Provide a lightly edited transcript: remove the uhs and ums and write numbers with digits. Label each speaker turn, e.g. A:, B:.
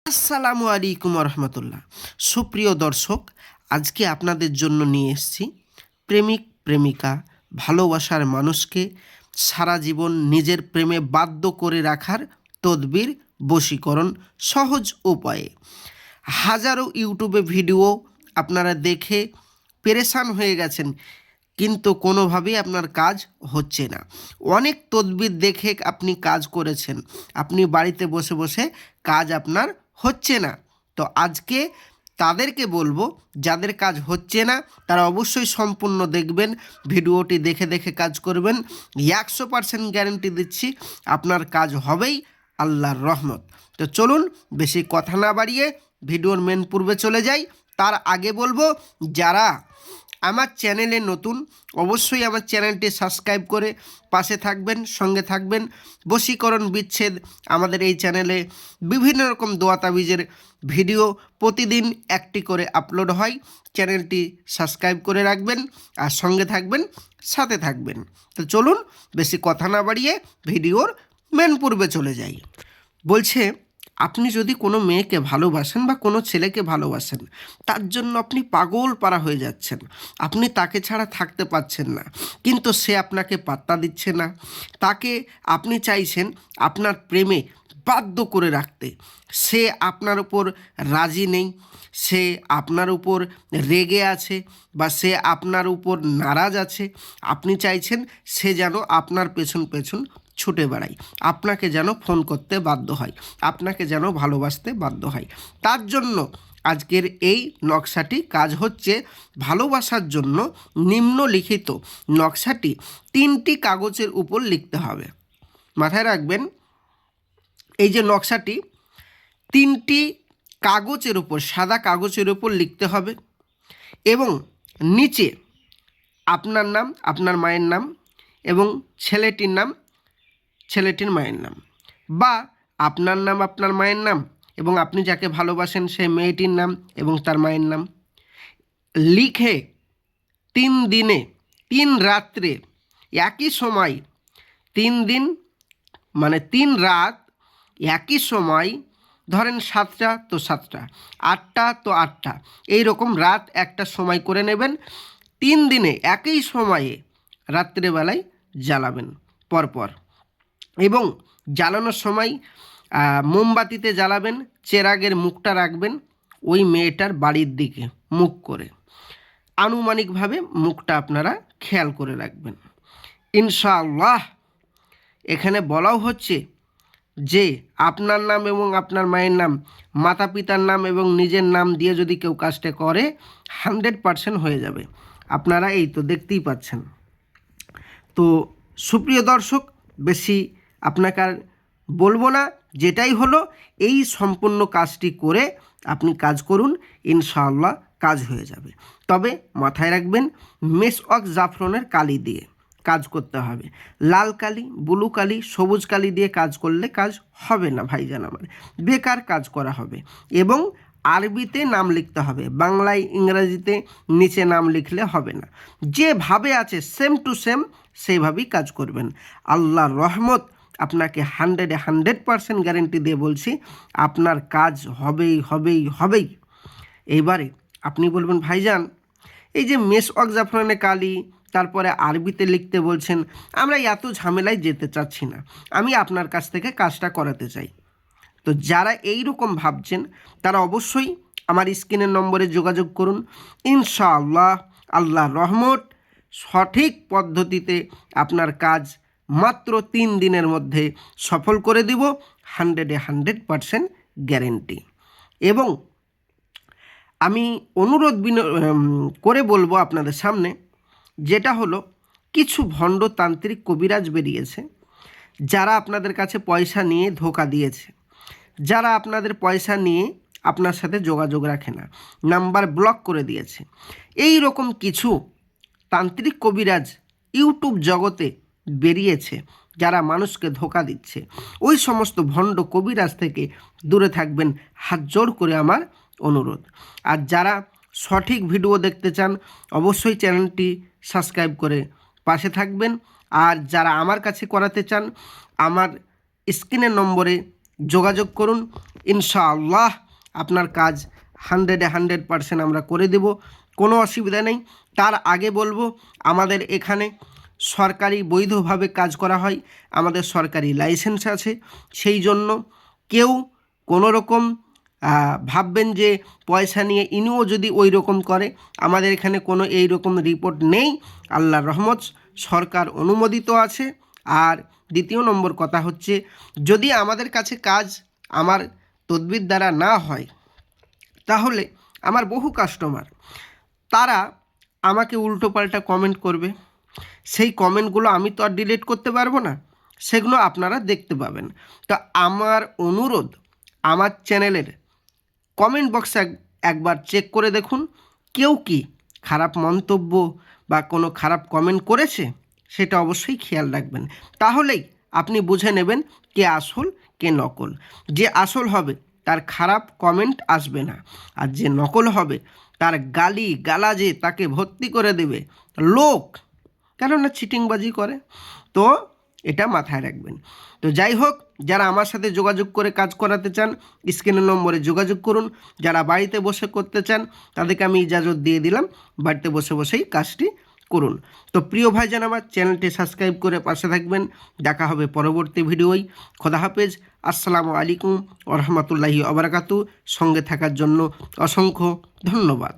A: আসসালামু আলাইকুম রহমতুল্লাহ। সুপ্রিয় দর্শক, আজকে আপনাদের জন্য নিয়ে এসেছি প্রেমিক প্রেমিকা ভালোবাসার মানুষকে সারা জীবন নিজের প্রেমে বাধ্য করে রাখার তদবির বশীকরণ সহজ উপায়ে। হাজারো ইউটিউবে ভিডিও আপনারা দেখে পেরেশান হয়ে গেছেন, কিন্তু কোনোভাবেই আপনার কাজ হচ্ছে না। অনেক তদবির দেখে আপনি কাজ করেছেন, আপনি বাড়িতে বসে বসে কাজ আপনার হচ্ছে না। তো আজকে তাদেরকে বলবো, যাদের কাজ হচ্ছে না তারা অবশ্যই সম্পূর্ণ দেখবেন, ভিডিওটি দেখে দেখে কাজ করবেন। 100% গ্যারেন্টি দিচ্ছি আপনার কাজ হবেই আল্লাহর রহমত। তো চলুন বেশি কথা না বাড়িয়ে ভিডিওর মেন পূর্বে চলে যাই। তার আগে বলবো, যারা আমার চ্যানেলে নতুন অবশ্যই আমার চ্যানেলটি সাবস্ক্রাইব করে পাশে থাকবেন, সঙ্গে থাকবেন। বশীকরণ বিচ্ছেদ আমাদের এই চ্যানেলে বিভিন্ন রকম দোয়া তাবিজের ভিডিও প্রতিদিন একটি করে আপলোড হয়। চ্যানেলটি সাবস্ক্রাইব করে রাখবেন আর সঙ্গে থাকবেন, সাথে থাকবেন। তো চলুন বেশি কথা না বাড়িয়ে ভিডিওর মেন পূর্বে চলে যাই। বলছে, আপনি যদি কোনো মেয়েকে ভালোবাসেন বা কোনো ছেলেকে ভালোবাসেন, তার জন্য আপনি পাগল পারা হয়ে যাচ্ছেন, আপনি তাকে ছাড়া থাকতে পারছেন না, কিন্তু সে আপনাকে পাত্তা দিচ্ছে না। তাকে আপনি চাইছেন আপনার প্রেমে বাধ্য করে রাখতে, সে আপনার উপর রাজি নেই, সে আপনার উপর রেগে আছে বা সে আপনার উপর নারাজ আছে। আপনি চাইছেন সে যেন আপনার পেছন পেছন ছুটে বেড়ায়, আপনাকে যেন ফোন করতে বাধ্য হয়, আপনাকে যেন ভালোবাসতে বাধ্য হয়। তার জন্য আজকের এই নকশাটি কাজ হচ্ছে। ভালোবাসার জন্য নিম্নলিখিত নকশাটি 3টি কাগজের উপর লিখতে হবে। মাথায় রাখবেন, এই যে নকশাটি 3টি কাগজের উপর, সাদা কাগজের উপর লিখতে হবে এবং নিচে আপনার নাম, আপনার মায়ের নাম এবং ছেলেটির নাম, ছেলেটির মায়ের নাম, বা আপনার নাম, আপনার মায়ের নাম এবং আপনি যাকে ভালোবাসেন সেই মেয়েটির নাম এবং তার মায়ের নাম লিখে 3 দিনে 3 রাত্রে একই সময়, 3 দিন মানে 3 রাত একই সময়, ধরেন 7টা তো 7টা, 8টা তো 8টা, এইরকম রাত একটা সময় করে নেবেন। 3 দিনে একই সময়ে রাত্রেবেলায় জ্বালাবেন পরপর, এবং জ্বালানোর সময় মোমবাতিতে জ্বালাবেন, চেরাগের মুখটা রাখবেন ওই মেয়েটার বাড়ির দিকে মুখ করে, আনুমানিকভাবে মুখটা আপনারা খেয়াল করে রাখবেন। ইনশাআল্লাহ এখানে বলাও হচ্ছে যে আপনার নাম এবং আপনার মায়ের নাম, মাতা পিতার নাম এবং নিজের নাম দিয়ে যদি কেউ কাজটা করে 100% হয়ে যাবে। আপনারা এই তো দেখতেই পাচ্ছেন। তো সুপ্রিয় দর্শক, বেশি আপনাকে আর বলবো না, যেটাই হলো এই সম্পূর্ণ কাজটি করে আপনি কাজ করুন, ইনশাআল্লাহ কাজ হয়ে যাবে। তবে মাথায় রাখবেন, মেসওয়াক জাফরানের কালি দিয়ে কাজ করতে হবে। লাল কালি, ব্লু কালি, সবুজ কালি দিয়ে কাজ করলে কাজ হবে না ভাইজান আমার, বেকার কাজ করা হবে। এবং আরবিতে নাম লিখতে হবে, বাংলায় ইংরেজিতে নিচে নাম লিখলে হবে না। যেভাবে আছে সেম টু সেম সেইভাবেই কাজ করবেন। আল্লাহর রহমত আপনাকে 100% গ্যারেন্টি দিয়ে বলছি, আপনার কাজ হবেই হবেই হবেই। এইবারে আপনি বলবেন, ভাইজান এই যে মেসওয়াক জাফরানে কালি তারপরে আরবিতে লিখতে বলছেন, আমরা এত ঝামেলায় যেতে চাচ্ছি না, আমি আপনার কাছ থেকে কাজটা করাতে চাই। তো যারা এই রকম ভাবছেন তারা অবশ্যই আমার স্ক্রিনের নম্বরে যোগাযোগ করুন। ইনশাআল্লাহ আল্লাহর রহমত সঠিক পদ্ধতিতে আপনার কাজ মাত্র 3 দিনের মধ্যে সফল করে দিব, 100% গ্যারেন্টি। এবং আমি অনুরোধ করে বলবো আপনাদের সামনে, যেটা হলো কিছু ভণ্ডতান্ত্রিক কবিরাজ বেরিয়েছে, যারা আপনাদের কাছে পয়সা নিয়ে ধোঁকা দিয়েছে, যারা আপনাদের পয়সা নিয়ে আপনার সাথে যোগাযোগ রাখে না, নাম্বার ব্লক করে দিয়েছে। এই রকম কিছু তান্ত্রিক কবিরাজ ইউটিউব জগতে বেরিয়েছে, যারা মানুষকে ধোঁকা দিচ্ছে। ওই সমস্ত ভণ্ড কবিরাজ থেকে দূরে থাকবেন, হাত জোড় করে আমার অনুরোধ। আর যারা সঠিক ভিডিও দেখতে চান অবশ্যই চ্যানেলটি সাবস্ক্রাইব করে পাশে থাকবেন। আর যারা আমার কাছে করাতে চান, আমার স্ক্রিনের নম্বরে যোগাযোগ করুন, ইনশাআল্লাহ আপনার কাজ 100% আমরা করে দেব, কোনো অসুবিধা নেই। তার আগে বলবো, আমাদের এখানে সরকারি বৈধভাবে কাজ করা হয়, আমাদের সরকারি লাইসেন্স আছে। সেই জন্য কেউ কোনো রকম ভাববেন যে পয়সা নিয়ে ইনিও যদি ওই রকম করে, আমাদের এখানে কোনো এই রকম রিপোর্ট নেই। আল্লাহর রহমত, সরকার অনুমোদিত আছে। আর দ্বিতীয় নম্বর কথা হচ্ছে, যদি আমাদের কাছে কাজ আমার তদবির দ্বারা না হয়, তাহলে আমার বহু কাস্টমার তারা আমাকে উল্টোপাল্টা কমেন্ট করবে। সেই কমেন্টগুলো আমি তো আর ডিলিট করতে পারবো না, সেগুলো আপনারা দেখতে পাবেন। তো আমার অনুরোধ, আমার চ্যানেলের কমেন্ট বক্সে একবার চেক করে দেখুন, কেউ কি খারাপ মন্তব্য বা কোনো খারাপ কমেন্ট করেছে, সেটা অবশ্যই খেয়াল রাখবেন। তাহলেই আপনি বুঝে নেবেন কে আসল কে নকল। যে আসল হবে তার খারাপ কমেন্ট আসবে না, আর যে নকল হবে তার গালি গালাজে তাকে ভর্তি করে দেবে লোক, কেননা চিটিংবাজি করে। তো এটা মাথায় রাখবেন। তো যাই হোক, যারা আমার সাথে যোগাযোগ করে কাজ করাতে চান, স্ক্রিনের নম্বরে যোগাযোগ করুন। যারা বাড়িতে বসে করতে চান, তাদেরকে আমি ইজাজত দিয়ে দিলাম, বাড়িতে বসে বসেই কাজটি করুন। তো প্রিয় ভাইজান, আমার চ্যানেলটি সাবস্ক্রাইব করে পাশে থাকবেন। দেখা হবে পরবর্তী ভিডিওয়। খোদা হাফেজ। আসসালামু আলাইকুম ওয়া রাহমাতুল্লাহি ওয়া বারাকাতুহু। সঙ্গে থাকার জন্য অসংখ্য ধন্যবাদ।